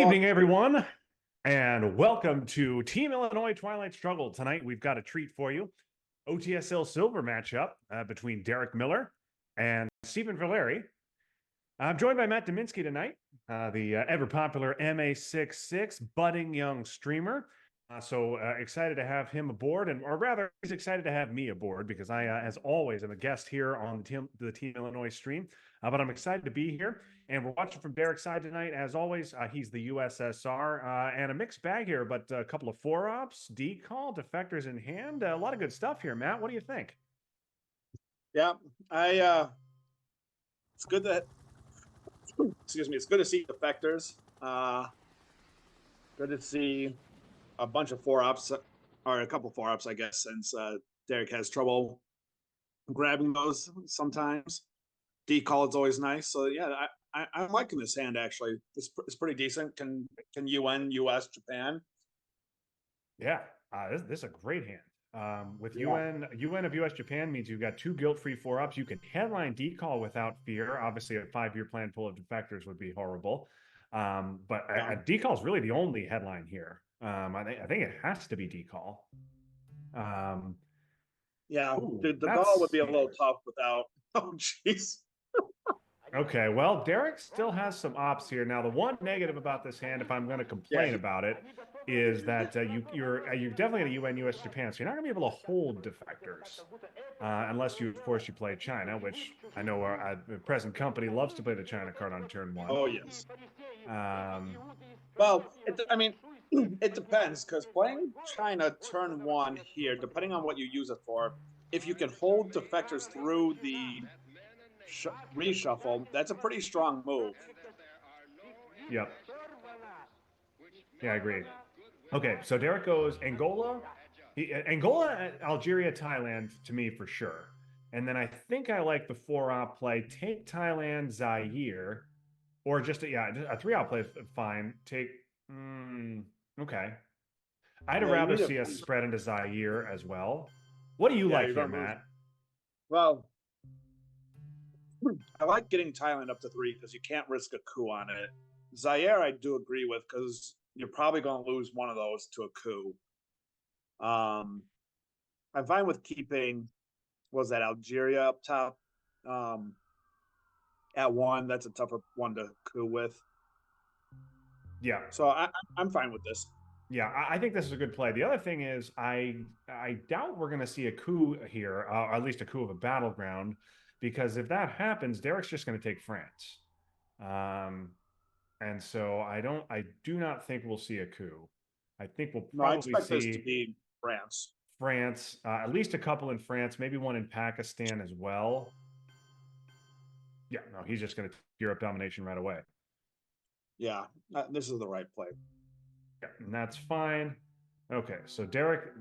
Evening, everyone, and welcome to Team Illinois Twilight Struggle. Tonight, we've got a treat for you. OTSL Silver matchup between Derek Miller and Stephen Valeri. I'm joined by Matt Dominski tonight, the ever-popular MA66 budding young streamer. So excited to have him aboard, or rather, he's excited to have me aboard because I, as always, am a guest here on the Team Illinois stream. But I'm excited to be here, and we're watching from Derek's side tonight. As always, he's the USSR, and a mixed bag here, but a couple of 4-ops, decall, defectors in hand. A lot of good stuff here, Matt. What do you think? Yeah, it's good that. Excuse me. It's good to see defectors. Good to see a bunch of 4-ops, or a couple 4-ops, I guess, since Derek has trouble grabbing those sometimes. Decall is always nice. So yeah, I'm liking this hand actually. It's pretty decent. Can UN, US, Japan. Yeah, this is a great hand. With UN of US Japan means you've got 2 guilt-free 4-ops. You can headline decall without fear. Obviously, a 5-year plan full of defectors would be horrible. But decall is really the only headline here. I think it has to be decall. Yeah, the ball would be a little tough without. Oh, jeez. Okay, well, Derek still has some ops here. Now, the one negative about this hand, if I'm going to complain about it, is that you're definitely at a UN US Japan, so you're not going to be able to hold defectors unless you, of course, you play China, which I know our present company loves to play the China card on turn 1. Oh yes. Well, I mean, it depends, because playing China turn 1 here, depending on what you use it for, if you can hold defectors through the reshuffle, that's a pretty strong move. Yep. Yeah, I agree. Okay, so Derek goes Angola, Algeria, Thailand to me for sure. And then I think I like the 4-op play. Take Thailand, Zaire, or just a 3-op play fine. Take okay. I'd rather see us spread into Zaire as well. What do you like here, Matt? Well, I like getting Thailand up to 3 because you can't risk a coup on it. Zaire, I do agree with, because you're probably going to lose one of those to a coup. I'm fine with keeping, what was that, Algeria up top at 1. That's a tougher one to coup with. Yeah. So I'm fine with this. Yeah, I think this is a good play. The other thing is I doubt we're going to see a coup here, or at least a coup of a battleground, because if that happens, Derek's just going to take France. And so I do not think we'll see a coup. I think we'll probably I expect this to be France. France, at least a couple in France, maybe one in Pakistan as well. Yeah, no, he's just going to Europe domination right away. Yeah, this is the right play. Yeah, and that's fine. Okay, so Derek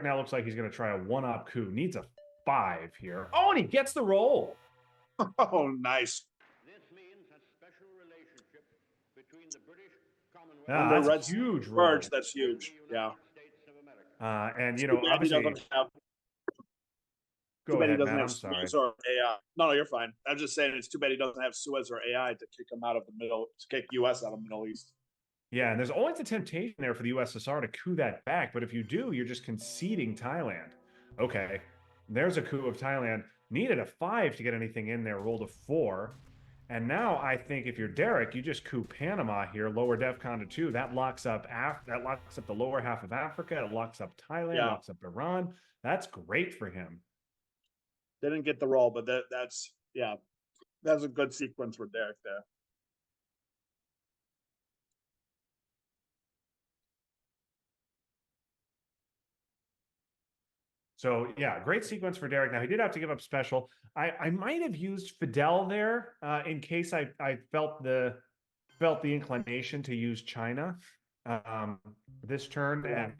now looks like he's going to try a 1-op coup. Needs a 5 here. Oh, and he gets the roll. Oh, nice. This means a special relationship between the British Commonwealth that's a huge roll. That's huge. Yeah. And obviously. Go ahead, Matt. I'm sorry. No, you're fine. I'm just saying it's too bad he doesn't have Suez or AI to kick him out of the middle, to kick US out of the Middle East. Yeah, and there's always a temptation there for the USSR to coup that back, but if you do, you're just conceding Thailand. Okay, there's a coup of Thailand. Needed a 5 to get anything in there, rolled a 4. And now I think if you're Derek, you just coup Panama here, lower DEFCON to 2. That locks up the lower half of Africa. It locks up Thailand, locks up Iran. That's great for him. Didn't get the roll, but that's a good sequence for Derek there. So yeah, great sequence for Derek. Now he did have to give up special. I might have used Fidel there in case I felt the inclination to use China this turn, and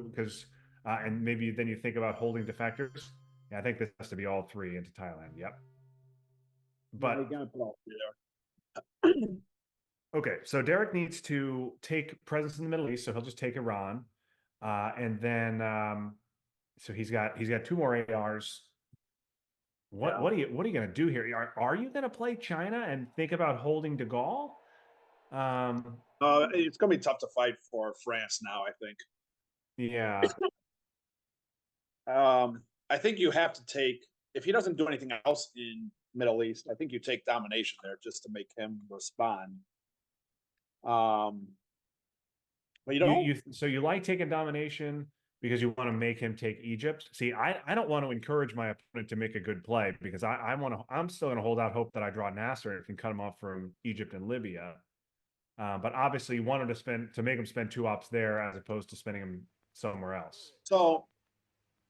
because and maybe then you think about holding defectors. Yeah, I think this has to be all 3 into Thailand. Yep. But okay, so Derek needs to take presence in the Middle East, so he'll just take Iran, and then so he's got 2 more ARs. What are you going to do here? Are you going to play China and think about holding de Gaulle? It's going to be tough to fight for France now, I think. Yeah. I think you have to take, if he doesn't do anything else in Middle East, I think you take domination there just to make him respond. But you don't. So you like taking domination because you want to make him take Egypt. See, I don't want to encourage my opponent to make a good play because I'm still going to hold out hope that I draw Nasser and can cut him off from Egypt and Libya. But obviously you wanted to make him spend 2 ops there as opposed to spending him somewhere else. So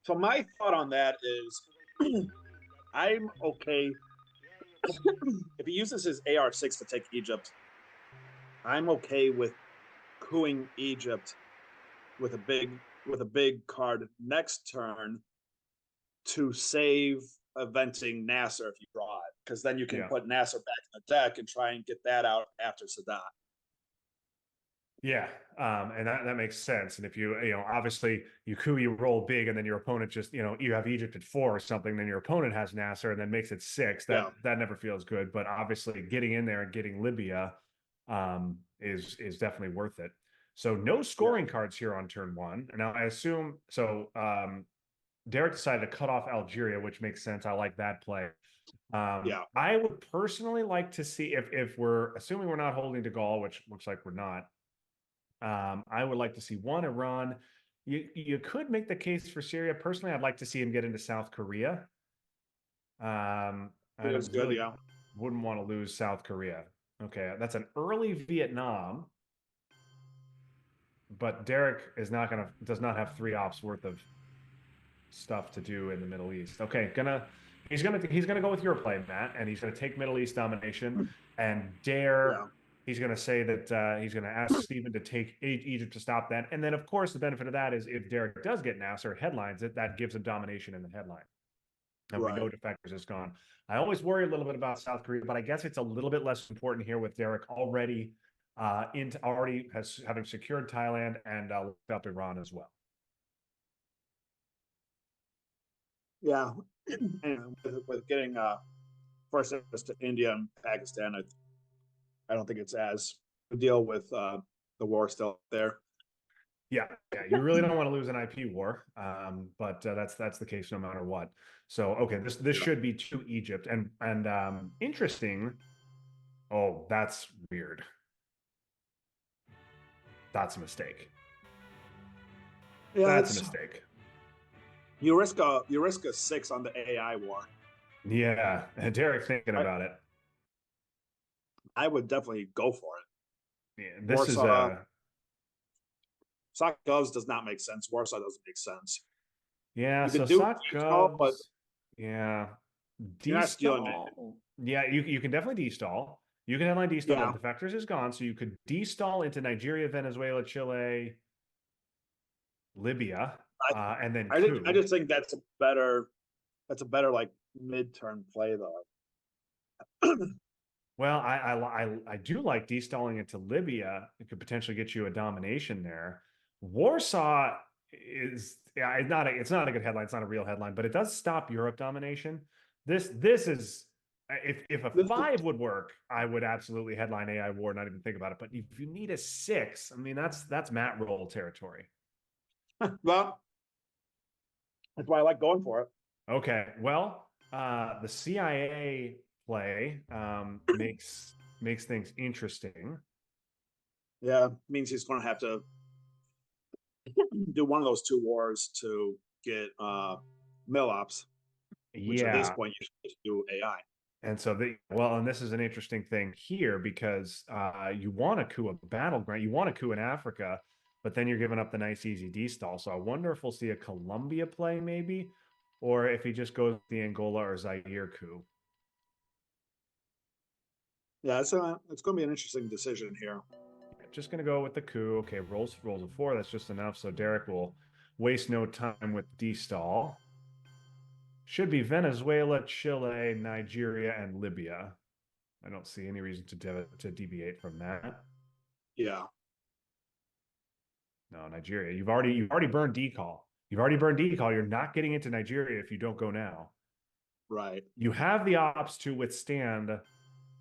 my thought on that is I'm okay if he uses his AR6 to take Egypt. I'm okay with cooing Egypt with a big card next turn to save eventing Nasser if you draw it, because then you can put Nasser back in the deck and try and get that out after Sadat. Yeah, and that makes sense. And if you obviously you roll big, and then your opponent just you have Egypt at 4 or something, then your opponent has Nasser and then makes it 6. That never feels good. But obviously, getting in there and getting Libya is definitely worth it. So no scoring cards here on turn 1. Now I assume so. Derek decided to cut off Algeria, which makes sense. I like that play. I would personally like to see if we're assuming we're not holding De Gaulle, which looks like we're not. I would like to see Iran. You could make the case for Syria. Personally, I'd like to see him get into South Korea. I really wouldn't want to lose South Korea. Okay, that's an early Vietnam, but Derek does not have 3 ops worth of stuff to do in the Middle East. Okay, he's gonna go with your play, Matt, and he's gonna take Middle East domination and dare. He's going to say that he's going to ask Stephen to take Egypt to stop that. And then, of course, the benefit of that is if Derek does get Nasser headlines, that gives him domination in the headline. And we know defectors is gone. I always worry a little bit about South Korea, but I guess it's a little bit less important here with Derek already having secured Thailand and looked up Iran as well. Yeah, and with getting first to India and Pakistan, I don't think it's as a deal with the war still there. Yeah, you really don't want to lose an IP war, but that's the case no matter what. So okay, this should be to Egypt and interesting. Oh, that's weird. That's a mistake. Yeah, that's a mistake. You risk a 6 on the AI war. Yeah, Derek's thinking about it. I would definitely go for it. Yeah, this is a Sock Govs does not make sense. Warsaw doesn't make sense. Yeah, you so Sock Govs, but yeah, destall. Yeah, you can definitely destall. You can headline destall. Yeah. Defectors is gone, so you could destall into Nigeria, Venezuela, Chile, Libya, and then I just think that's a better like mid-turn play though. Well, I do like destalling into Libya. It could potentially get you a domination there. Warsaw is it's not a good headline. It's not a real headline, but it does stop Europe domination. This is if a 5 would work, I would absolutely headline AI war, not even think about it. But if you need a 6, I mean that's Matt Roll territory. Well, that's why I like going for it. Okay, well, the CIA play makes things interesting. Yeah, means he's going to have to do one of those 2 wars to get mill ops. Which at this point you should just do AI. And so and this is an interesting thing here because you want to coup a battleground, you want to coup in Africa, but then you're giving up the nice easy destall. So I wonder if we'll see a Colombia play maybe, or if he just goes with the Angola or Zaire coup. Yeah, it's going to be an interesting decision here. Just going to go with the coup. Okay, rolls a 4. That's just enough. So Derek will waste no time with destall. Should be Venezuela, Chile, Nigeria, and Libya. I don't see any reason to deviate from that. Yeah. No, Nigeria. You've already burned decall. You've already burned decall. You're not getting into Nigeria if you don't go now. Right. You have the ops to withstand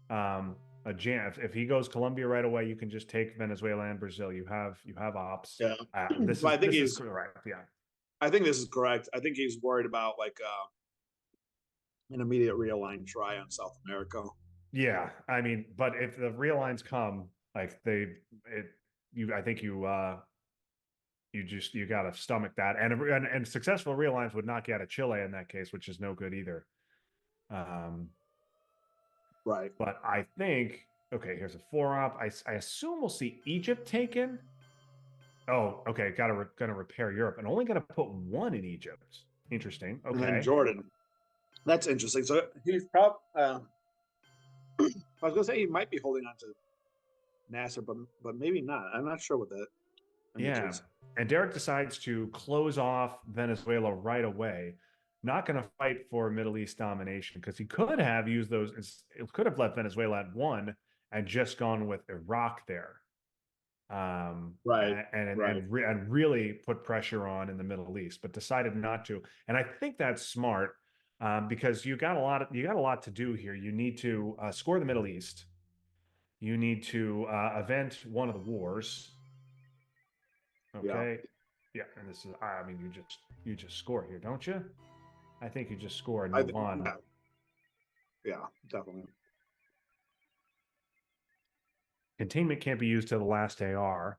a a jam. If he goes Colombia right away, you can just take Venezuela and Brazil. You have ops. Yeah. This Well, is correct. Yeah. I think this is correct. I think he's worried about like an immediate realign try on South America. Yeah, I mean, but if the realigns come, like I think you got to stomach that, and successful realigns would knock you out of Chile in that case, which is no good either. Right. But I think okay, here's a 4-op. I assume we'll see Egypt taken. Oh, okay, gonna repair Europe, and only gonna put one in Egypt. Interesting. And then Okay. Jordan. That's interesting. So he's probably. I was gonna say he might be holding on to Nasser, but maybe not. I'm not sure what that image Yeah. is. And Derek decides to close off Venezuela right away. Not going to fight for Middle East domination because he could have used those. It could have left Venezuela at 1 and just gone with Iraq there. Right. And really put pressure on in the Middle East, but decided not to. And I think that's smart because you got a lot to do here. You need to score the Middle East. You need to event one of the wars. Okay. Yeah, and this is I mean you just score here, don't you? I think you just score and move on. Yeah, definitely. Containment can't be used to the last AR.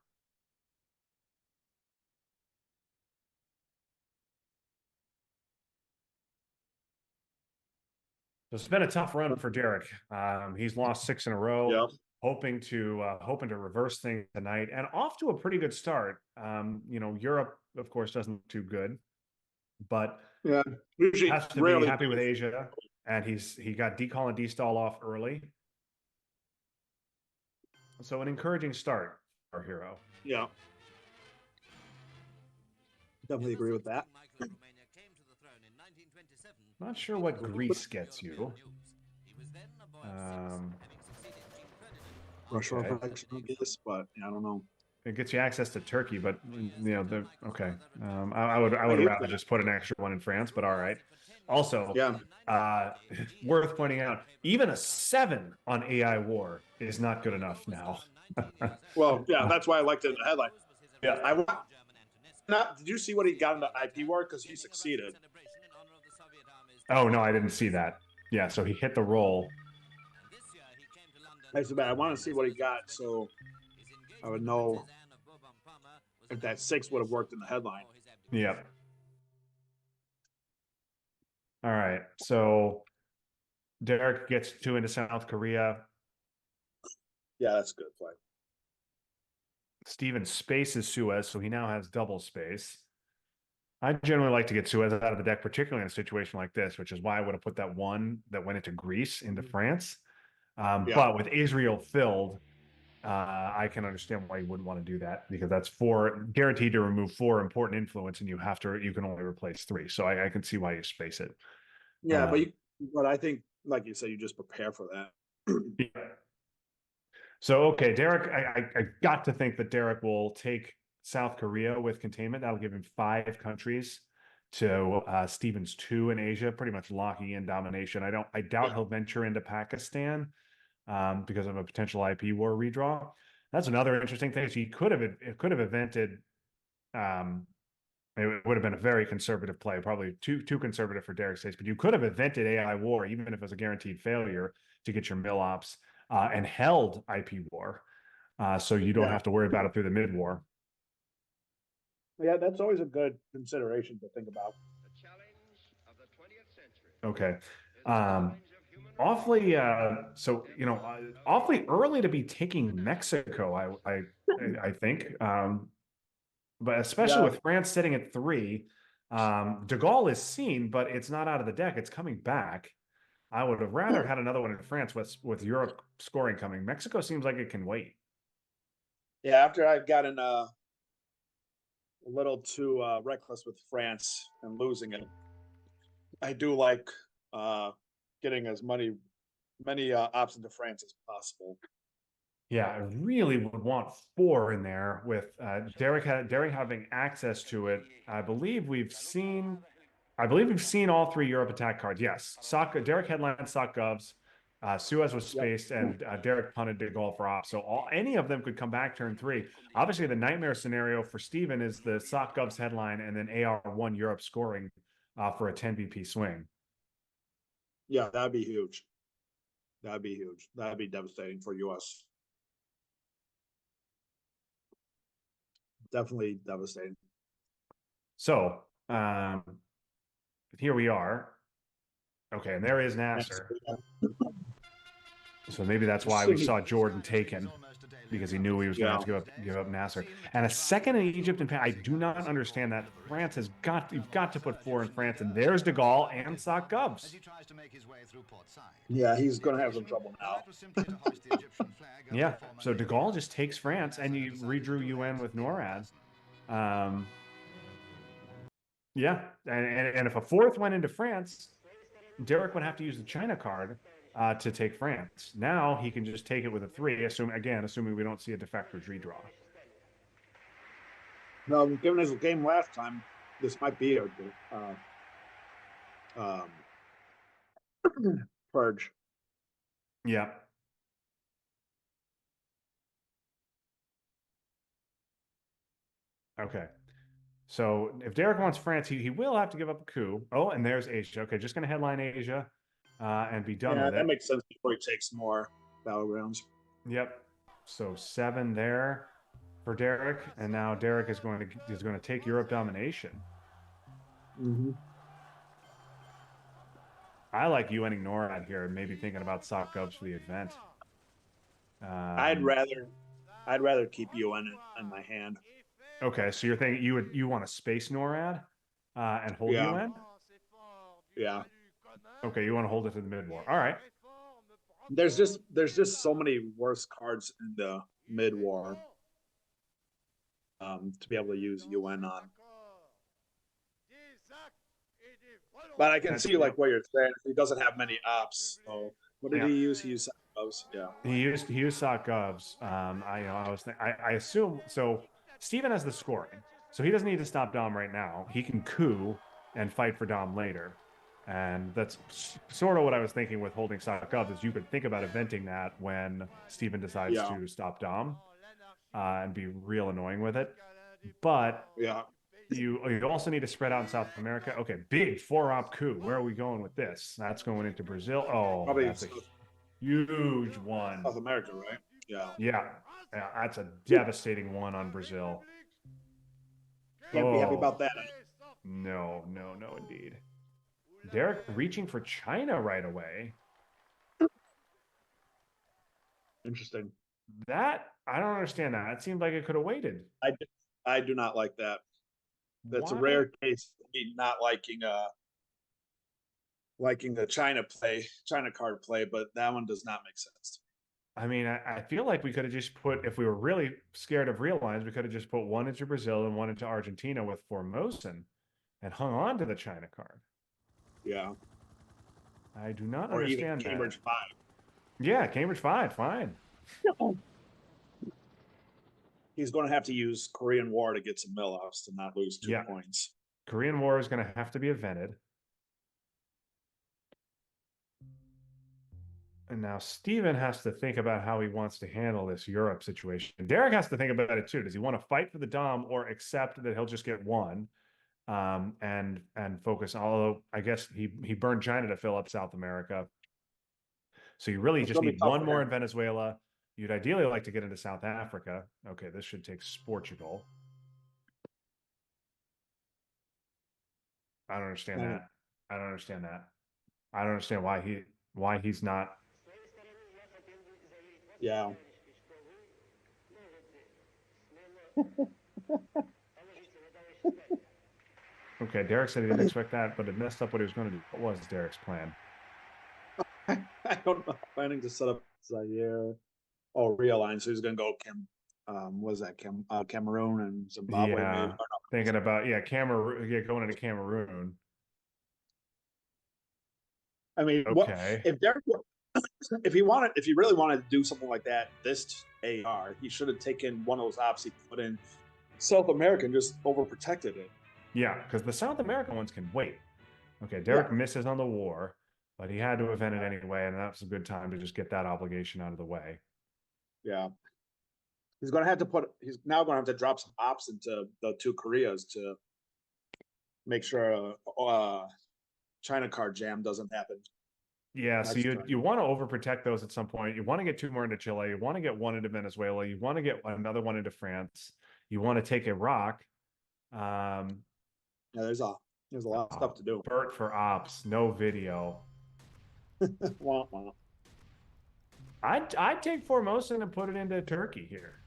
So it's been a tough run for Derek. He's lost 6 in a row. Yeah. Hoping to reverse things tonight, and off to a pretty good start. Europe, of course, doesn't look too good, but yeah, usually has to be happy with Asia, and he got decall and destall off early. So an encouraging start, our hero. Yeah. Definitely agree with that. Not sure what Greece gets you. Russian protection, I guess, but I don't know. It gets you access to Turkey, but okay. I would rather just put an extra one in France, but all right. Also, worth pointing out, even a 7 on AI War is not good enough now. Well, yeah, that's why I liked it in the headline. Yeah, did you see what he got in the IP war? Because he succeeded. Oh no, I didn't see that. Yeah, so he hit the roll. That's bad. I want to see what he got, so I would know if that 6 would have worked in the headline. Yep. All right, so Derek gets 2 into South Korea. Yeah, that's a good play. Steven spaces Suez, so he now has double space. I generally like to get Suez out of the deck, particularly in a situation like this, which is why I would have put that 1 that went into Greece into France. But with Israel filled, I can understand why you wouldn't want to do that, because that's guaranteed to remove 4 important influence, and you can only replace 3. So I can see why you space it. Yeah, but I think, like you said, you just prepare for that. Yeah. So okay, Derek, I got to think that Derek will take South Korea with containment. That'll give him 5 countries to Stevens 2 in Asia, pretty much locking in domination. I doubt he'll venture into Pakistan because of a potential IP war redraw. That's another interesting thing. So he could have evented. It would have been a very conservative play, probably too conservative for Derek's taste. But you could have evented AI war, even if it was a guaranteed failure, to get your mill ops and held IP war, so you don't have to worry about it through the mid war. Yeah, that's always a good consideration to think about. Okay. Awfully awfully early to be taking Mexico, I think. But especially with France sitting at 3, De Gaulle is seen, but it's not out of the deck. It's coming back. I would have rather had another one in France with Europe scoring coming. Mexico seems like it can wait. Yeah, after I've gotten a little too reckless with France and losing it, I do like getting as many options to France as possible. Yeah, I really would want 4 in there with Derek having access to it. I believe we've seen all 3 Europe attack cards. Yes, Derek headline Sock Govs. Suez was spaced, and Derek punted to goal for off. So any of them could come back turn 3. Obviously, the nightmare scenario for Steven is the Sock Govs headline and then AR1 Europe scoring for a 10 BP swing. Yeah, that'd be huge. That'd be huge. That'd be devastating for US. Definitely devastating. So here we are. Okay, and there is Nasser. So maybe that's why we saw Jordan taken, because he knew he was going to have to give up Nasser. And a second in Egypt and I do not understand that. France has you've got to put 4 in France, and there's De Gaulle and Sock Govs. Yeah, he's going to have some trouble now. Yeah, so De Gaulle just takes France, and you redrew UN with NORAD. Yeah, and if a 4th went into France, Derek would have to use the China card to take France. Now he can just take it with a 3, assuming we don't see a defect or redraw. No, given his game last time, this might be a purge. Yeah. Okay. So if Derek wants France, he will have to give up a coup. Oh, and there's Asia. Okay, just going to headline Asia and be done with it. That makes sense before he takes more battlegrounds. Yep. So 7 there for Derek, and now Derek is going to take Europe domination. Mm-hmm. I like UNing NORAD here, maybe thinking about Sock Govs for the event. I'd rather keep UN in my hand. Okay, so you're thinking you want to space NORAD and hold UN? Yeah. Okay, you want to hold it to the mid war. All right. There's just so many worse cards in the mid war to be able to use UN on. But I can see like what you're saying. He doesn't have many ops. So what did he use? He used Govs. Yeah. He used Sock Govs. I assume so. Steven has the scoring, so he doesn't need to stop Dom right now. He can coup and fight for Dom later. And that's sort of what I was thinking with holding Sock Govs, is you could think about eventing that when Steven decides to stop Dom and be real annoying with it. But you also need to spread out in South America. Okay, big 4-op coup. Where are we going with this? That's going into Brazil. Oh, probably that's a huge one. South America, right? Yeah. Yeah, that's a devastating one on Brazil. Can't be happy about that. No, indeed. Derek reaching for China right away. Interesting. That, I don't understand that. It seemed like it could have waited. I do not like that. That's a rare case of me not liking the China card play, but that one does not make sense. I mean, I feel like we could have just put, if we were really scared of real lines, we could have just put 1 into Brazil and 1 into Argentina with Formosan and hung on to the China card. Yeah. I do not or understand even Cambridge that. 5. Yeah, Cambridge 5, fine. He's going to have to use Korean War to get some mill-offs to not lose 2 points. Korean War is going to have to be evented. And now Steven has to think about how he wants to handle this Europe situation. Derek has to think about it too. Does he want to fight for the Dom or accept that he'll just get 1 and focus? Although I guess he burned China to fill up South America. So you really just need 1 more in Venezuela. You'd ideally like to get into South Africa. Okay, this should take Portugal. I don't understand that. I don't understand that. I don't understand why he's not. Yeah. Okay, Derek said he didn't expect that, but it messed up what he was going to do. What was Derek's plan? I don't know. Planning to set up Zaire. Oh, realign. So he's going to go Cameroon and Zimbabwe. Yeah, maybe. thinking about Cameroon. Yeah, going into Cameroon. I mean, okay. If he really wanted to do something like that, this AR, he should have taken one of those ops he put in South America and just overprotected it. Yeah, because the South American ones can wait. Okay, Derek misses on the war. but he had to event it anyway, and that's a good time to just get that obligation out of the way. Yeah. He's now going to have to drop some ops into the 2 Koreas to make sure China card jam doesn't happen. Yeah, so you want to overprotect those at some point. You want to get 2 more into Chile. You want to get 1 into Venezuela. You want to get another 1 into France. You want to take Iraq. Yeah, there's a lot of stuff to do. Bert for ops, no video. Wah, wah. I'd take Formosan and put it into Turkey here.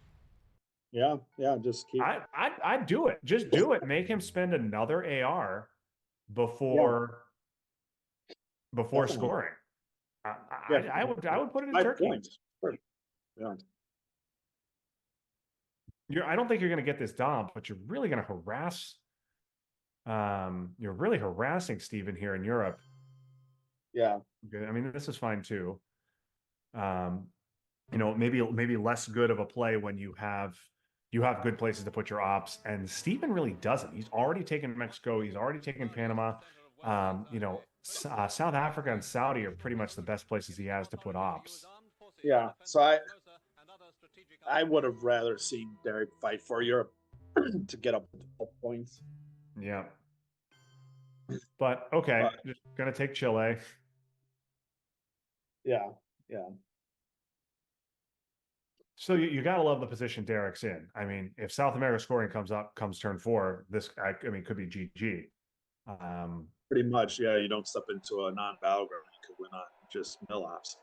Yeah, just keep. I'd do it. Just do it. Make him spend another AR before Definitely. scoring. Yeah. I would put it in 5 Turkey. points. Yeah. I don't think you're going to get this dump, but you're really going to harass. You're really harassing Steven here in Europe. Yeah. I mean, this is fine too. You know, maybe less good of a play when you have good places to put your ops, and Steven really doesn't. He's already taken Mexico. He's already taken Panama. You know, South Africa and Saudi are pretty much the best places he has to put ops. Yeah. So I would have rather seen Derek fight for Europe to get up to 12 points. Yeah. But okay, just gonna take Chile. Yeah. So you gotta love the position Derek's in. I mean, if South America scoring comes turn 4, this I mean could be GG. Pretty much, yeah. You don't step into a non-battleground. You could win on just mill ops.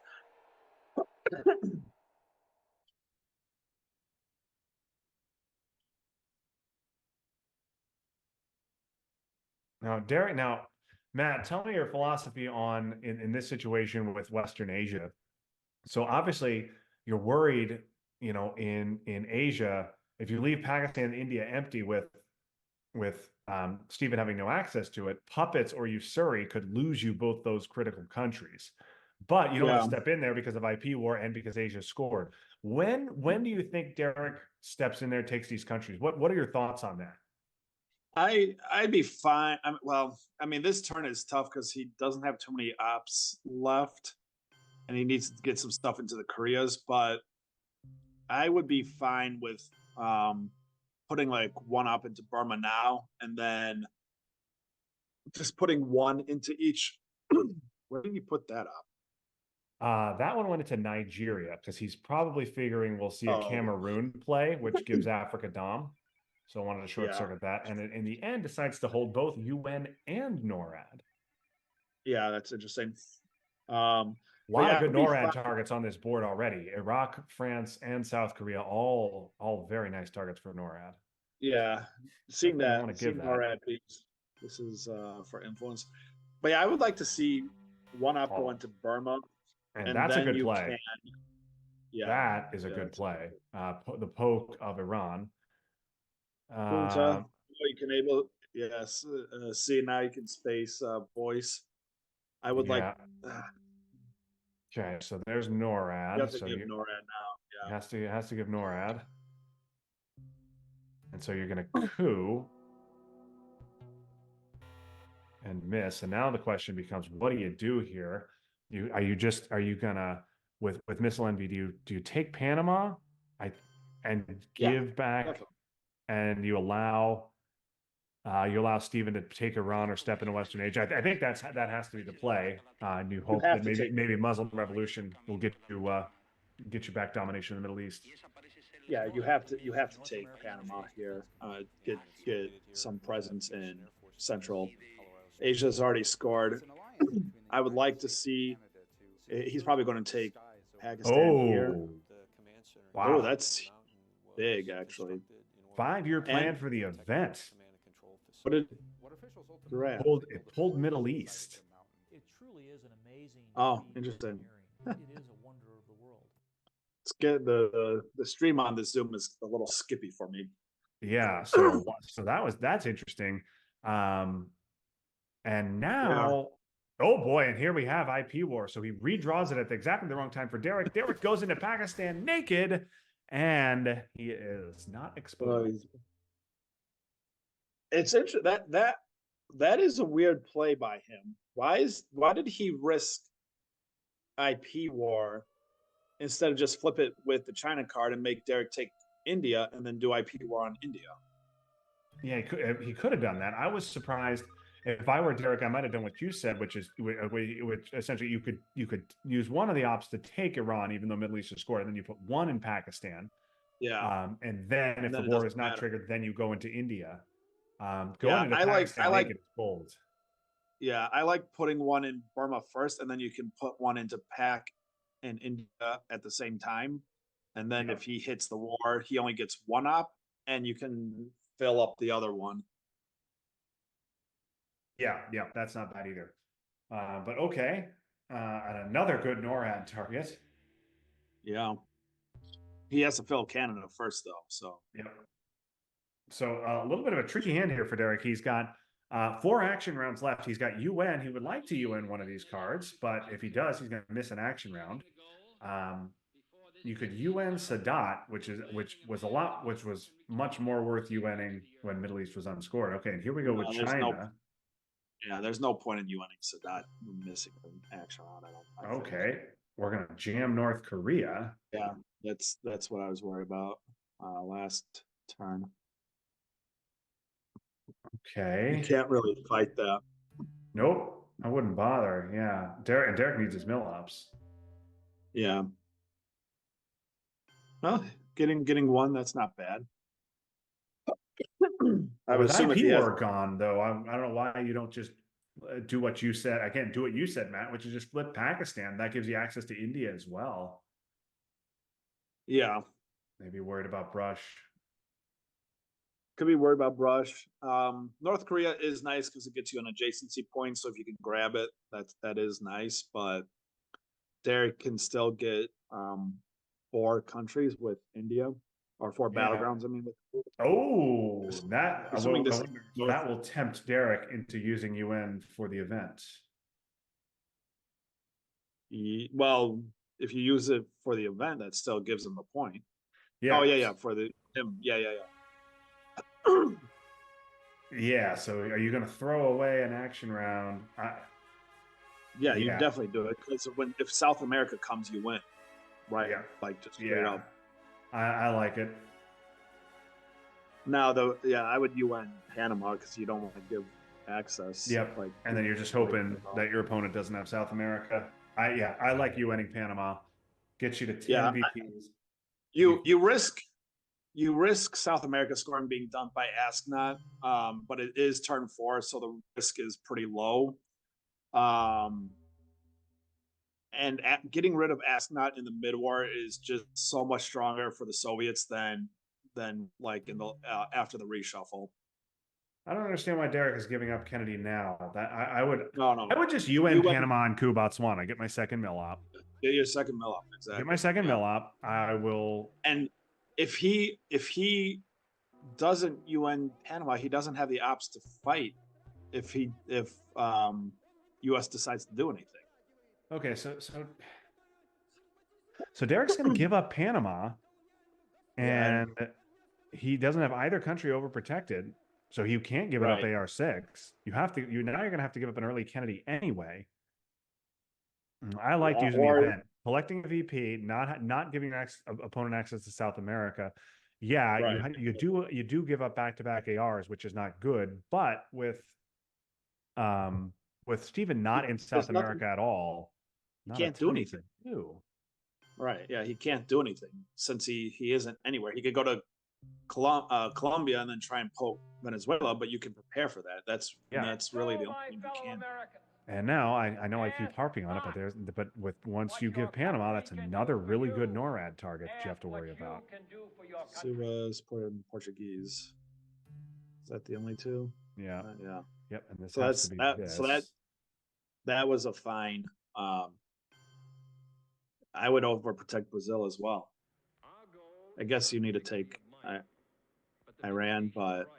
Now, Matt, tell me your philosophy on in this situation with Western Asia. So obviously you're worried, you know, in Asia, if you leave Pakistan and India empty with Stephen having no access to it, puppets or Usuri could lose you both those critical countries. But you don't want to step in there because of IP war and because Asia scored. When do you think Derek steps in there, takes these countries? What are your thoughts on that? I'd be fine. I mean, this turn is tough because he doesn't have too many ops left, and he needs to get some stuff into the Koreas. But I would be fine with putting like 1 up into Burma now, and then just putting 1 into each. Where did he put that up? That one went into Nigeria because he's probably figuring we'll see a Cameroon play, which gives Africa Dom. So I wanted to short circuit that. And in the end, decides to hold both UN and NORAD. Yeah, that's interesting. A lot of good NORAD targets on this board already. Iraq, France, and South Korea, all very nice targets for NORAD. Yeah, seeing NORAD beats. This is for influence. But yeah, I would like to see 1 up go into Burma. And that's a good play. That is a good play. The poke of Iran. Junta, you can see now you can space voice. I would like. Okay, so there's NORAD. You have to give NORAD now. Yeah, has to give NORAD. And so you're gonna coup and miss. And now the question becomes, what do you do here? Are you gonna with missile envy? Do you take Panama? And give back. Definitely. And you allow Stephen to take Iran or step into Western Asia. I think that has to be the play. And you hope that maybe Muslim revolution will get you back domination in the Middle East. Yeah, you have to take Panama here. Get some presence in Central Asia's already scored. I would like to see. He's probably going to take Pakistan here. Wow, that's big actually. 5-year plan for the event. What did it pulled Middle East? It truly is an amazing. Oh, interesting. It is a wonder of the world. Let's get the stream on the Zoom is a little skippy for me. Yeah, so that's interesting. And now, oh boy, and here we have IP war. So he redraws it at exactly the wrong time for Derek. Derek goes into Pakistan naked. And he is not exposed. It's interesting that That is a weird play by him. Why did he risk IP war instead of just flip it with the China card and make Derek take India and then do IP war on India? Yeah, he could have done that. I was surprised. If I were Derek, I might have done what you said, which is which essentially you could use one of the ops to take Iran, even though Middle East has scored, and then you put one in Pakistan. Yeah. And then if then the it war doesn't is not matter. triggered, then you go into India. Going Yeah, into I Pakistan like naked is bold. yeah, I like putting one in Burma first, and then you can put one into Pak and India at the same time. And then Yep. if he hits the war, he only gets one op, and you can fill up the other one. Yeah, that's not bad either. But okay, and another good NORAD target. Yeah. He has to fill Canada first, though. So Yep. So a little bit of a tricky hand here for Derek. He's got 4 action rounds left. He's got UN. He would like to UN one of these cards, but if he does, he's going to miss an action round. You could UN Sadat, which was much more worth UNing when Middle East was unscored. Okay, and here we go with China. there's no point in UNing Sadat missing an action round. I think. Okay, we're gonna jam North Korea. Yeah, that's what I was worried about last turn. Okay. You can't really fight that. Nope, I wouldn't bother. Yeah, Derek needs his mill ups. Yeah. Well, getting one, that's not bad. I would With assume if IP he has, war gone, though, I don't know why you don't just do what you said. Again, do what you said, Matt, which is just flip Pakistan. That gives you access to India as well. yeah, Maybe worried about Brush. could be worried about Brush. North Korea is nice because it gets you an adjacency point. So if you can grab it, that is nice. But Derek can still get 4 countries with India, or 4 Yeah. battlegrounds. I mean, with Oh, that assuming this that will tempt Derek into using UN for the event. well, if you use it for the event, that still gives him a point. Yeah. Oh yeah, for the him. Yeah. Yeah. So are you going to throw away an action round? Yeah, you definitely do it because if South America comes, you win, right? Yeah. Like just straight up. I like it. Now, though, I would UN Panama because you don't want to give access. Yep. And then you're just hoping that your opponent doesn't have South America. I like UNing Panama. Gets you to 10 VPs. You risk South America scoring being done by Asknot, but it is turn 4, so the risk is pretty low. And getting rid of Asknot in the mid-war is just so much stronger for the Soviets than like in the after the reshuffle. I don't understand why Derek is giving up Kennedy now. That I would No. I would just UN Panama and Cuba Botswana. Get my second mill op. Get your second mill op, exactly. Get my second mill op. I will. And if he doesn't UN Panama, he doesn't have the ops to fight if US decides to do anything. Okay, so Derek's going to give up Panama, and he doesn't have either country overprotected, so you can't give it up AR6. You have to. You're going to have to give up an early Kennedy anyway. I like using the event, collecting a VP, not giving your opponent access to South America. Yeah, you do give up back-to-back ARs, which is not good. But with Steven not in South America at all, he can't do anything. Right? Yeah, he can't do anything since he isn't anywhere. He could go to Colombia and then try and poke Venezuela, but you can prepare for that. That's really the only thing you can. And now I know I keep harping on it, but once you give Panama, that's another really good NORAD target that you have to worry about. Suva's Portuguese. Is that the only 2? Yeah. Yeah. Yep. And this has to be this. So that was a fine. I would overprotect Brazil as well. I guess you need to take Iran, but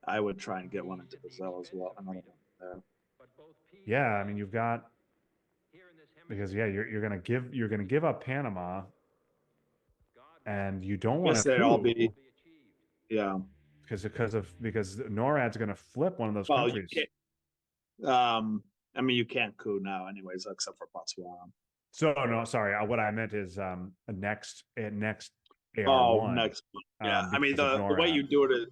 I would try and get one into Brazil as well. Another one there. Yeah, I mean you've got because you're gonna give up Panama, and you don't want to all be. Yeah. because NORAD's going to flip one of those Well, countries. you can't, I mean, you can't coup now, anyways, except for Botswana. So no, sorry. What I meant is a next AR1. Oh, next one. Yeah, I mean because of the way NORAD. you do it is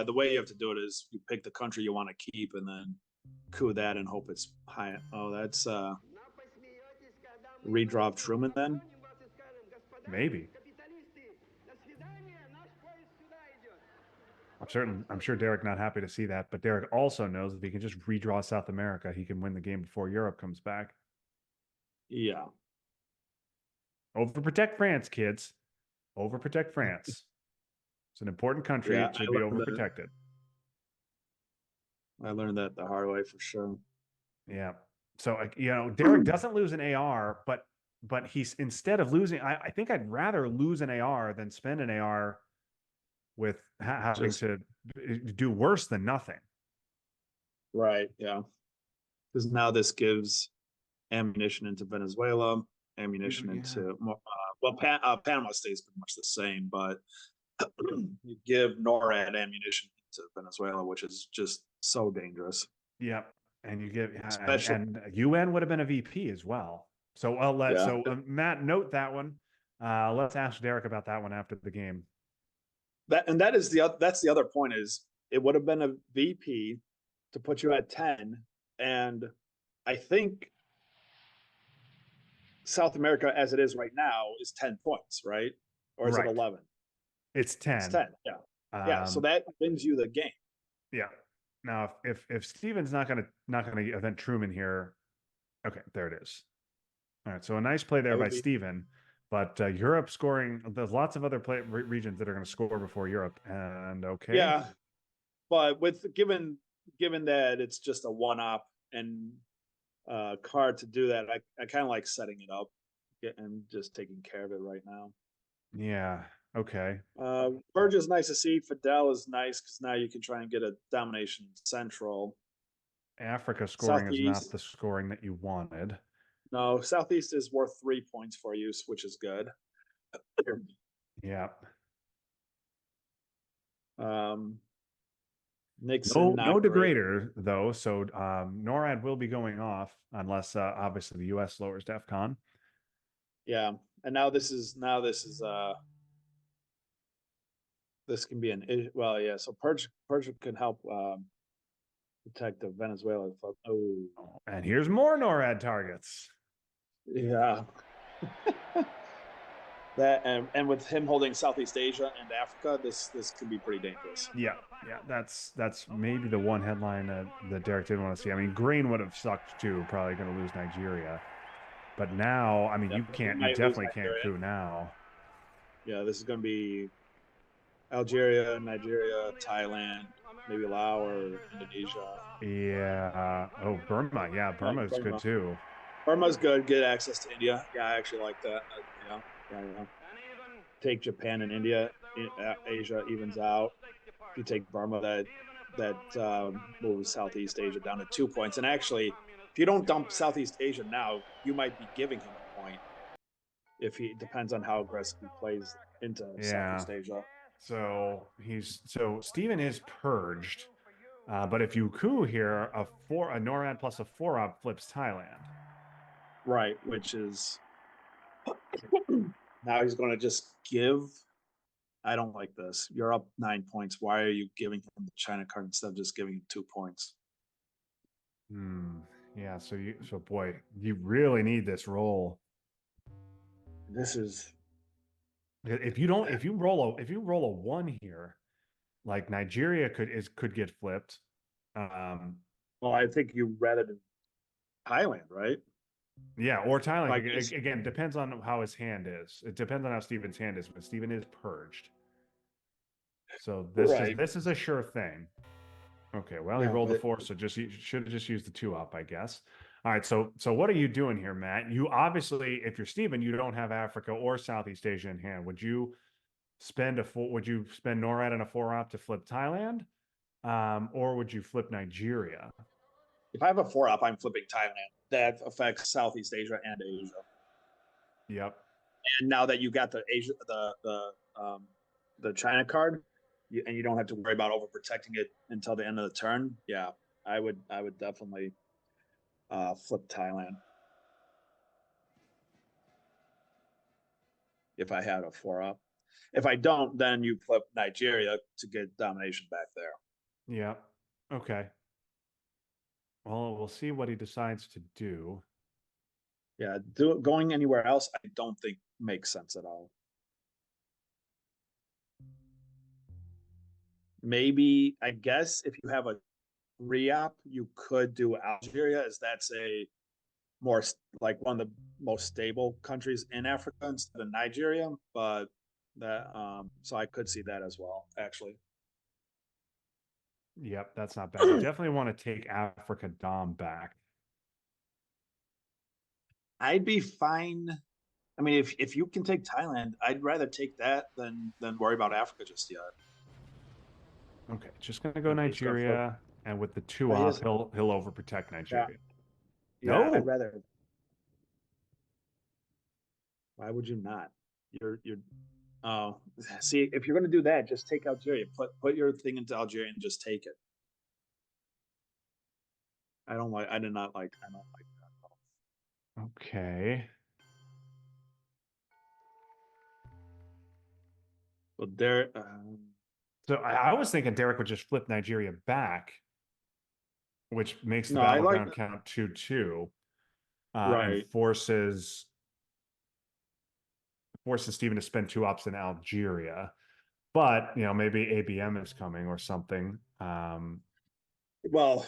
the way you have to do it is you pick the country you want to keep and then coup that and hope it's high. Oh, that's redraw of Truman then. Maybe. I'm sure Derek not happy to see that, but Derek also knows if he can just redraw South America, he can win the game before Europe comes back. Yeah. Overprotect France, kids. Overprotect France. It's an important country. Yeah, It should be overprotected. I learned that the hard way for sure. Yeah. So Derek doesn't lose an AR, but he's instead of losing, I think I'd rather lose an AR than spend an AR with having to do worse than nothing. Right. Yeah. Because now this gives ammunition into Venezuela, ammunition into Panama stays pretty much the same, but you give NORAD ammunition to Venezuela, which is just so dangerous. Yep. And you give Especially, and UN would have been a VP as well. So Matt, note that one. Let's ask Derek about that one after the game. That's the other point is it would have been a VP to put you at 10, and I think South America as it is right now is 10 points, right? Or is it 11? It's 10. It's 10. Yeah. So that wins you the game. Yeah. Now, if Steven's not gonna event Truman here, okay, there it is. All right, so a nice play there by Steven, but Europe scoring. There's lots of other regions that are going to score before Europe, and okay. Yeah, but given that it's just a one-op and card to do that, I kind of like setting it up and just taking care of it right now. Yeah. Okay. Purge is nice to see. Fidel is nice because now you can try and get a domination central. Africa scoring Southeast. is not the scoring that you wanted. No, Southeast is worth 3 points for you, which is good. Yeah. Nixon, no degrader though, so NORAD will be going off unless obviously the US lowers DEFCON. Yeah, and now this can be so Purge can help protect the Venezuela. Oh, and here's more NORAD targets. Yeah. That and with him holding Southeast Asia and Africa, this could be pretty dangerous. Yeah, that's maybe the one headline that Derek didn't want to see. I mean, Green would have sucked too. Probably going to lose Nigeria, but now, I mean, you definitely can't coup now. Yeah, this is going to be Algeria, Nigeria, Thailand, maybe Laos or Indonesia. Yeah. Oh, Burma. Yeah, Burma is good too. Burma's good. Get access to India. Yeah, I actually like that. Yeah. Take Japan and India. Asia evens out. If you take Burma, that moves Southeast Asia down to 2 points. And actually, if you don't dump Southeast Asia now, you might be giving him a point. If he depends on how aggressive he plays into Southeast Asia. So Steven is purged, but if you coup here, a NORAD plus a 4-op flips Thailand. Right, which is now he's going to just give. I don't like this. You're up 9 points. Why are you giving him the China card instead of just giving him 2 points? Yeah. So boy, you really need this roll. This is if you roll a 1 here, like Nigeria could get flipped. Well, I think you rather than Thailand, right? Yeah, or Thailand. Again, depends on how his hand is. It depends on how Steven's hand is, but Steven is purged. So this is a sure thing. Okay, well, he rolled the 4, so you should have just used the 2-op, I guess. All right, so what are you doing here, Matt? You obviously, if you're Steven, you don't have Africa or Southeast Asia in hand. Would you spend NORAD and a 4-op to flip Thailand? Or would you flip Nigeria? If I have a 4-op, I'm flipping Thailand. That affects Southeast Asia and Asia. Yep. And now that you got the China card, and you don't have to worry about overprotecting it until the end of the turn. Yeah, I would definitely flip Thailand if I had a 4-up. If I don't, then you flip Nigeria to get domination back there. Yeah. Okay. Well, we'll see what he decides to do. Yeah, going anywhere else, I don't think makes sense at all. Maybe, I guess, if you have a re-op, you could do Algeria, as that's a more like one of the most stable countries in Africa instead of Nigeria. But that, so I could see that as well, actually. Yep, that's not bad. You definitely want to take Africa Dom back. I'd be fine. I mean, if you can take Thailand, I'd rather take that than worry about Africa just yet. Okay, just gonna go Okay, he's gonna flip. Nigeria, and with the two He up, is. he'll overprotect Yeah, Nigeria. yeah. I'd No, rather. Why would you not? You're. Oh, see, if you're gonna do that, just take Algeria. Put your thing into Algeria and just take it. I don't like. I did not like. I don't like that. okay. But there. So I was thinking Derek would just flip Nigeria back, which makes the No, I like. battleground count 2-2, and Right. forces Stephen to spend two ops in Algeria. But maybe ABM is coming or something. Well,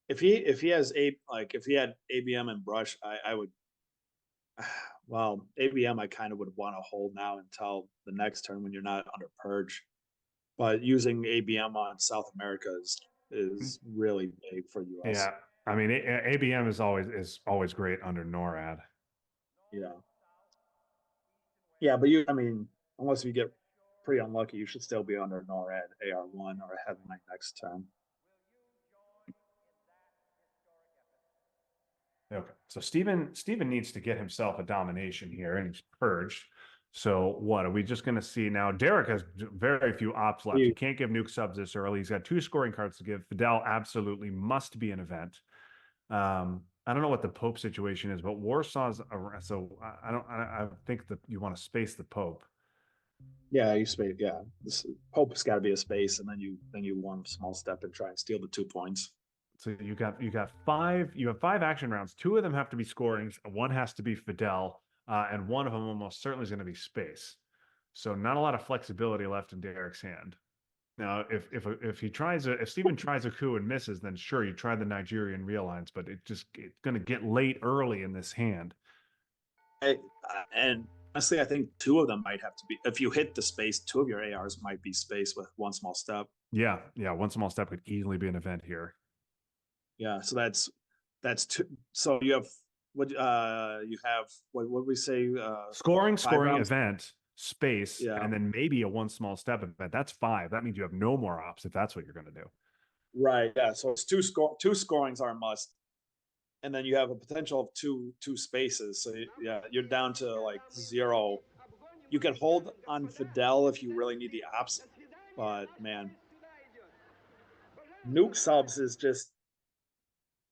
if he has if he had ABM and Brush, I would. Well, ABM I kind of would want to hold now until the next turn when you're not under purge. But using ABM on South America is really big for US. Yeah, I mean ABM is always great under NORAD. Yeah. Yeah, but I mean, unless you get pretty unlucky, you should still be under NORAD AR1 or Heavy Knight next turn. Okay, so Steven needs to get himself a domination here, and he's purged. So what are we just going to see now? Derek has very few ops left. He can't give nuke subs this early. He's got 2 scoring cards to give. Fidel absolutely must be an event. I don't know what the Pope situation is, but Warsaw's so I think that you want to space the Pope. Yeah, you space. Yeah, this Pope's got to be a space, and then you one small step and try and steal the 2 points. So you have 5 action rounds. 2 of them have to be scorings. One has to be Fidel, and one of them almost certainly is going to be space. So not a lot of flexibility left in Derek's hand. Now, if Steven tries a coup and misses, then sure, you try the Nigerian realigns, but it's going to get late early in this hand. And honestly, I think 2 of them might have to be. If you hit the space, 2 of your ARs might be space with one small step. Yeah, one small step could easily be an event here. Yeah, so that's 2. So you have what we say? Scoring rounds? event, space, Yeah. and then maybe a one small step event. That's 5. That means you have no more ops if that's what you're going to do. Right. Yeah. So it's 2 scorings are a must, and then you have a potential of two spaces. So yeah, you're down to like 0. You can hold on Fidel if you really need the ops, but man, nuke subs is just.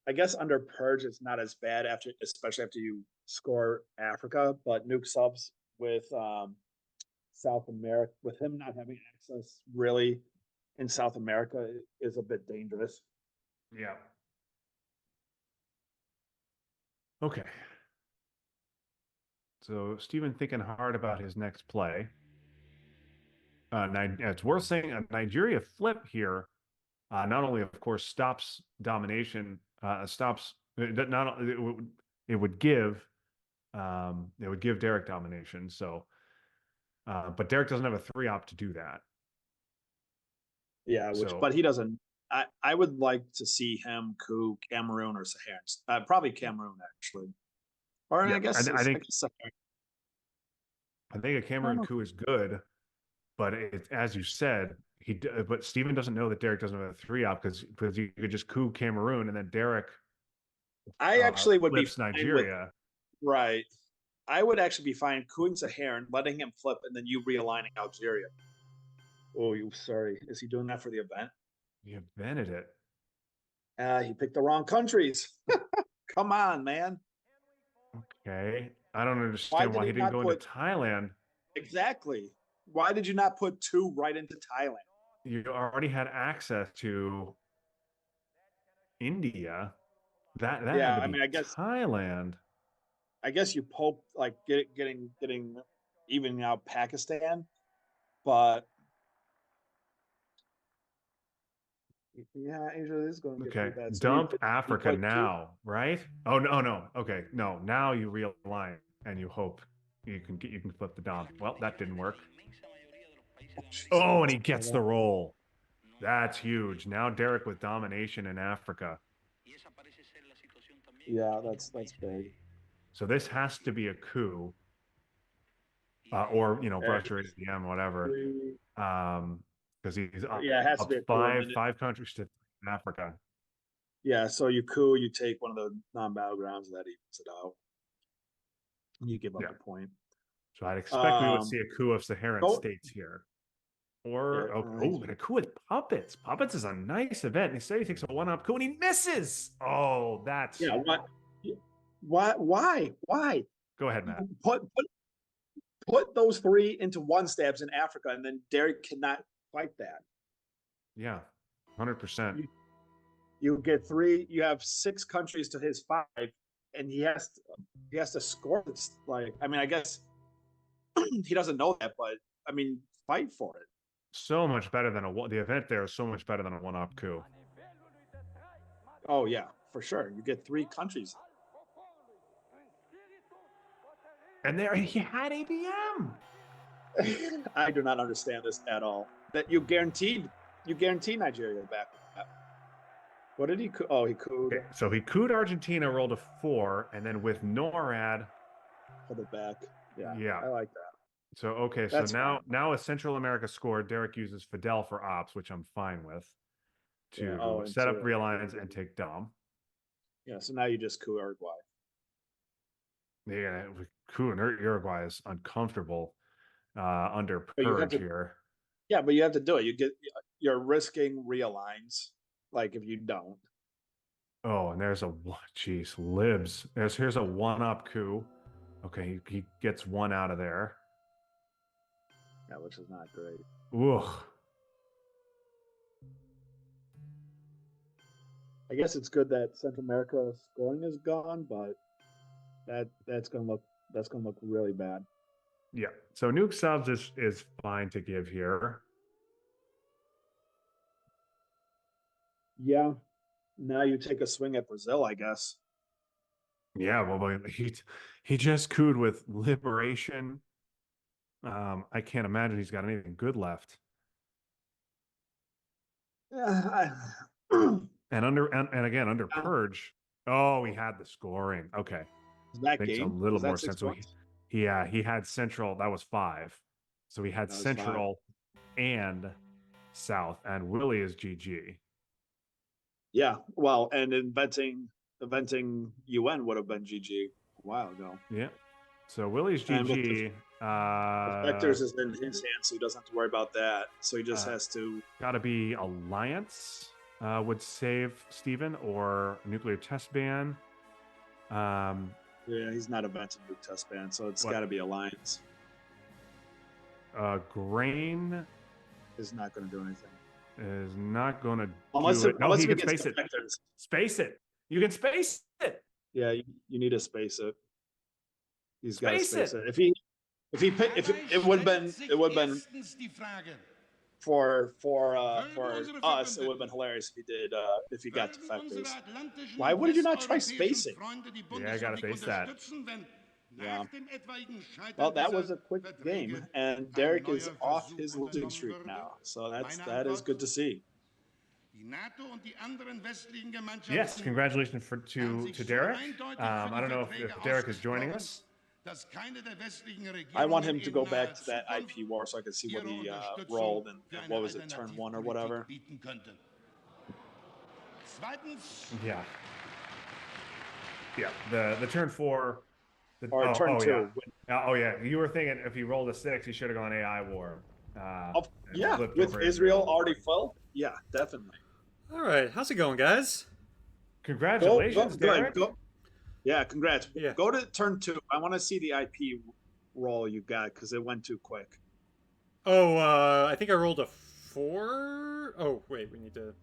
I guess under purge it's not as bad especially after you score Africa, but nuke subs with South America, with him not having access really in South America, is a bit dangerous. Yeah. Okay. So Steven thinking hard about his next play. It's worth saying a Nigeria flip here. Not only, of course, stops domination, stops not it would give Derek domination. So, but Derek doesn't have a 3-op to do that. Yeah, but he doesn't. I would like to see him coup Cameroon or Saharan. Probably Cameroon actually, or yeah, I guess I think a Cameroon coup is good, but it's as you said. But Steven doesn't know that Derek doesn't have a 3-op because you could just coup Cameroon and then Derek. I actually would be Nigeria. Right. I would actually be fine cooing Saharan, letting him flip, and then you realigning Algeria. Oh, you sorry. Is he doing that for the event? You invented it. He picked the wrong countries. Come on, man. Okay. I don't Why understand did why he he didn't not go into put Thailand. exactly? Why did you not put 2 right into Thailand? You already had access to India. That had Yeah, to I be mean, Thailand. I guess you poke like getting even out Pakistan, but yeah, Asia is going to get Okay. pretty bad. So Dump you Africa put 2. now, right? Oh no, no. Okay. No. Now you realign and you hope you can flip the Dom. Well, that didn't work. Oh, and he gets the roll. That's huge. Now Derek with domination in Africa. Yeah, that's big. So this has to be a coup, or pressure ABM, whatever. Because he's Yeah, it has to up be a coup. And five countries to Africa. yeah, so you coup, you take one of the non-battlegrounds that evens it out. You give up Yeah. a point. So I'd expect we would see a coup of Saharan go- states here. Or yeah, and a coup with puppets. Puppets is a nice event. And he said he takes a one-up coup and he misses. Oh, that's yeah. Why? go ahead, Matt. Put those 3 into one stabs in Africa, and then Derek cannot fight that. Yeah, 100%. You get 3. You have 6 countries to his 5, and he has to score this. Like, I mean, I guess he doesn't know that, but I mean, fight for it. So much better than the event there is so much better than a one-up coup. Oh yeah, for sure. You get 3 countries. And there he had ABM. I do not understand this at all. That you guaranteed Nigeria back with that. What did he? Oh, he cooed. Okay, so he cooed Argentina, rolled a 4, and then with NORAD, Pulled it back. yeah. I like that. So okay, That's so now a Central America score. Derek uses Fidel for ops, which I'm fine with, to set up realigns and take Dom. Yeah, so now you just coup Uruguay. Yeah, coup and Uruguay is uncomfortable under purge here. Yeah, but you have to do it. You're risking realigns. Like if you don't. Oh, and there's geez, libs. Here's a one-up coup. Okay, he gets 1 out of there. Yeah, which is not great. Ugh. I guess it's good that Central America scoring is gone, but that's gonna look really bad. Yeah. So nuke subs is fine to give here. Yeah. Now you take a swing at Brazil, I guess. Yeah, well, he just cooed with liberation. I can't imagine he's got anything good left. Yeah, And again under purge. Oh, he had the scoring. Okay, that makes game a little was that more 6 sense. So points? he had Central. That was 5. So he had Central and South, and Willie is GG. Yeah, well, and inventing UN would have been GG a while ago. Yeah. So Willie's GG. Vectors is in his hands, so he doesn't have to worry about that. So he just has to. Got to be Alliance would save Steven, or nuclear test ban. Yeah, he's not inventing nuke test ban, so it's got to be Alliance. Grain is not going to do anything. Is not going to unless do it. No, he can gets space it. Space it. You can space it. Yeah, you need to space it. He's got to space it. If it would have been for us, it would have been hilarious if he did if he got defectors. Why would you not try spacing? Yeah, I gotta face that. Yeah. Well, that was a quick game, and Derek is off his losing streak now, so that is good to see. Yes, congratulations to Derek. I don't know if Derek is joining us. I want him to go back to that IP war so I can see what he rolled and what was it, turn 1 or whatever. Yeah. Yeah, the turn 4. Or turn 2. Yeah. Oh yeah, you were thinking if he rolled a 6, he should have gone AI war. Of, and yeah, flipped with over Israel already full. Yeah, definitely. All right, how's it going, guys? Congratulations, Go ahead. Derek. Go. Yeah, congrats. Yeah. Go to turn 2. I want to see the IP roll you got because it went too quick. Oh, I think I rolled a 4. Oh, wait, we need to.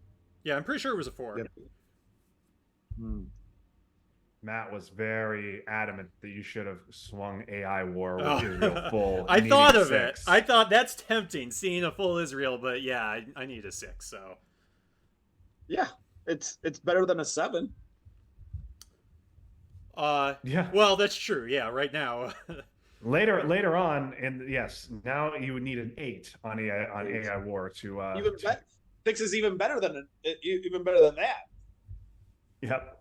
Yeah, I'm pretty sure it was a 4. Yep. Matt was very adamant that you should have swung AI War with Oh. Israel full. I needing thought of 6. it. I thought that's tempting, seeing a full Israel, but yeah, I need a 6. So Yeah, it's better than a 7. Yeah. Well, that's true. Yeah, right now. Later on, and yes, now you would need an 8 on AI War to Even 6 is even better than that. Yep.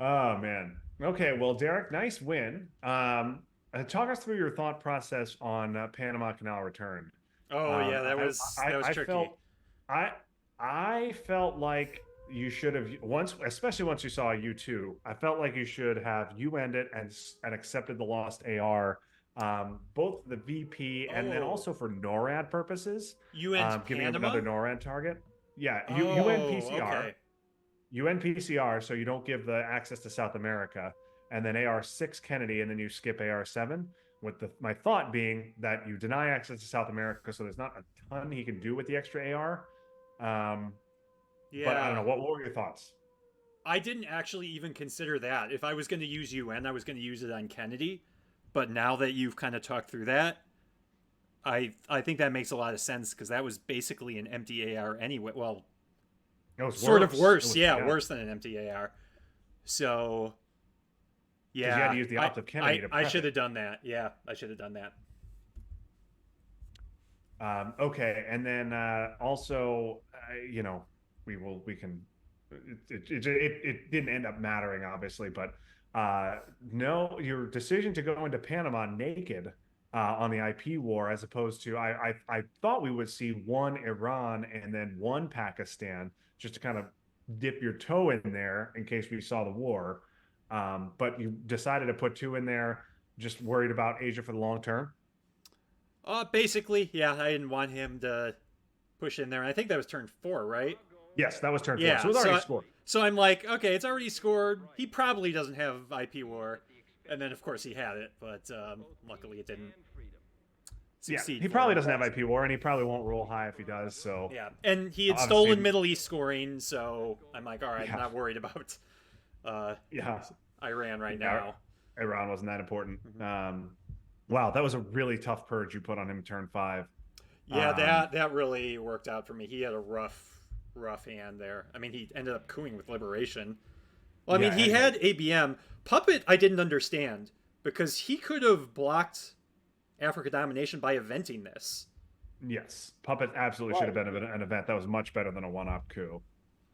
Oh man. Okay. Well, Derek, nice win. Talk us through your thought process on Panama Canal return. Oh yeah, that was tricky. I felt like you should have especially once you saw U2. I felt like you should have UN'd it and accepted the lost AR, both the VP and then also for NORAD purposes. UN giving him Panama? another NORAD target. Yeah, Oh, UN PCR. okay. UN PCR, so you don't give the access to South America, and then AR6 Kennedy, and then you skip AR7. With my thought being that you deny access to South America, so there's not a ton he can do with the extra AR. Yeah. But I don't know. What were your thoughts? I didn't actually even consider that. If I was going to use UN, I was going to use it on Kennedy. But now that you've kind of talked through that, I think that makes a lot of sense because that was basically an empty AR anyway. Well, It was sort of worse. Was, yeah, worse than an empty AR. So, yeah. You had to use the opt of Kennedy I should have done that. Yeah, I should have done that. Okay, and then also, we can. It didn't end up mattering, obviously, but no, your decision to go into Panama naked on the IP war, as opposed to I thought we would see one Iran and then one Pakistan, just to kind of dip your toe in there in case we saw the war. But you decided to put 2 in there, just worried about Asia for the long term. Basically, yeah, I didn't want him to push in there. And I think that was turn 4, right? Yes, that was turn 4. Yeah, So it was already scored. So I'm like, okay, it's already scored. He probably doesn't have IP war. And then, of course, he had it, but luckily it didn't succeed. Yeah, he probably doesn't have IP war, and he probably won't roll high if he does. So yeah, and he had obviously stolen Middle East scoring, so I'm like, all right, I'm not worried about Iran right now. Iran wasn't that important. Wow, that was a really tough purge you put on him in turn 5. Yeah, that really worked out for me. He had a rough hand there. I mean, he ended up cooing with Liberation. Well, I mean, he had ABM. Puppet, I didn't understand, because he could have blocked Africa Domination by eventing this. Yes, Puppet absolutely should have been an event that was much better than a one-op coup.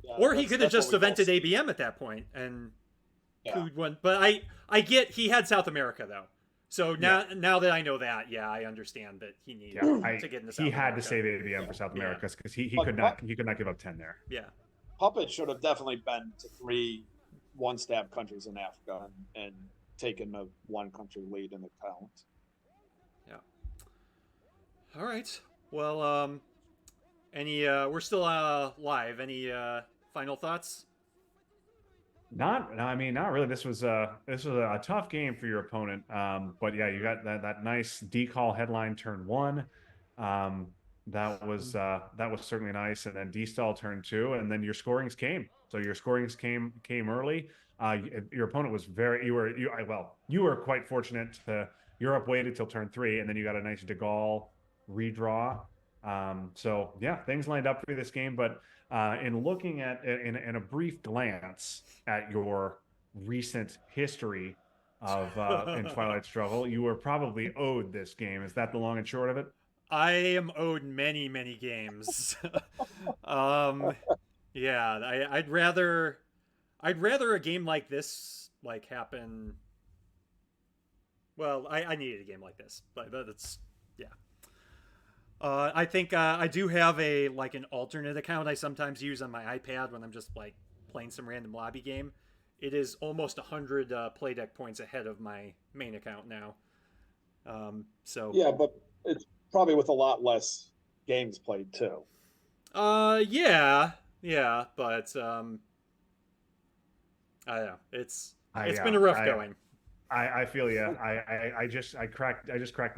Yeah, or he could have just evented ABM at that point and cooed one. But I get he had South America, though. So now that I know that, I understand that he needed to get into South America. He had to save ABM for South America because he could not give up 10 there. Yeah. Puppet should have definitely been to 3 one-stab countries in Africa and taken a one-country lead in the count. Yeah. All right. Well, we're still live. Any final thoughts? Not really. This was a tough game for your opponent. But yeah, you got that nice decall headline turn 1. That was certainly nice. And then D-stall turn 2, and then your scorings came. So your scorings came early. Your opponent was you were quite fortunate to Europe waited till turn 3, and then you got a nice de Gaulle redraw. So yeah, things lined up for this game, but in looking at in a brief glance at your recent history of in Twilight Struggle, you were probably owed this game. Is that the long and short of it? I am owed many games. Yeah, I'd rather a game like this happen. Well, I needed a game like this, but that's I think I do have an alternate account I sometimes use on my iPad when I'm just playing some random lobby game. It is almost 100 play deck points ahead of my main account now. So yeah, but it's probably with a lot less games played too. Yeah, but I don't know. It's been a rough going. I feel yeah. I just cracked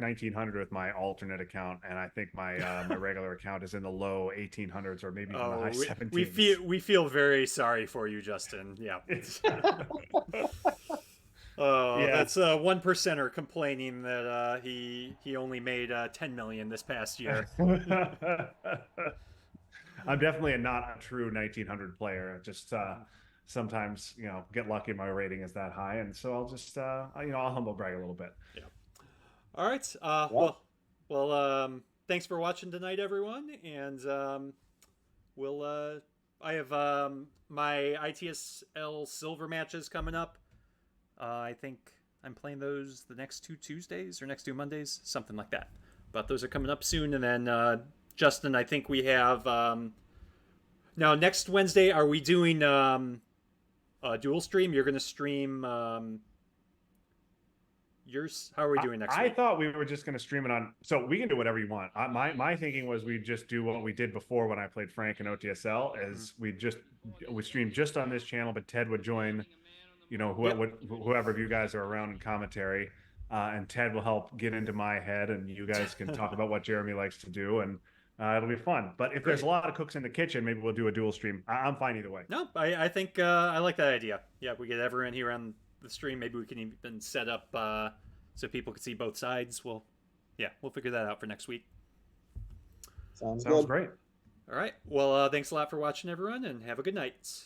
1900 with my alternate account, and I think my my regular account is in the low 1800s or maybe even the high 17s. We feel very sorry for you, Justin. Yeah. Oh, Yeah. that's a 1%er complaining that he only made 10 million this past year. I'm definitely not a true 1900 player. Just sometimes get lucky my rating is that high, and so I'll just I'll humble brag a little bit. Yeah. All right. Thanks for watching tonight, everyone, and I have my ITSL silver matches coming up. I think I'm playing those the next 2 Tuesdays or next 2 Mondays, something like that. But those are coming up soon, and then Justin, I think we have now next Wednesday. Are we doing dual stream? You're going to stream yours. How are we doing next week? I thought we were just going to stream it on. So we can do whatever you want. My thinking was we just do what we did before when I played Frank and OTSL. Is we stream just on this channel, but Ted would join. Whoever of you guys are around in commentary, and Ted will help get into my head, and you guys can talk about what Jeremy likes to do, and it'll be fun. But if there's a lot of cooks in the kitchen, maybe we'll do a dual stream. I'm fine either way. No, I think I like that idea. Yeah, we get everyone here on the stream. Maybe we can even set up so people can see both sides. We'll figure that out for next week. Sounds great. All right. Well, thanks a lot for watching, everyone, and have a good night.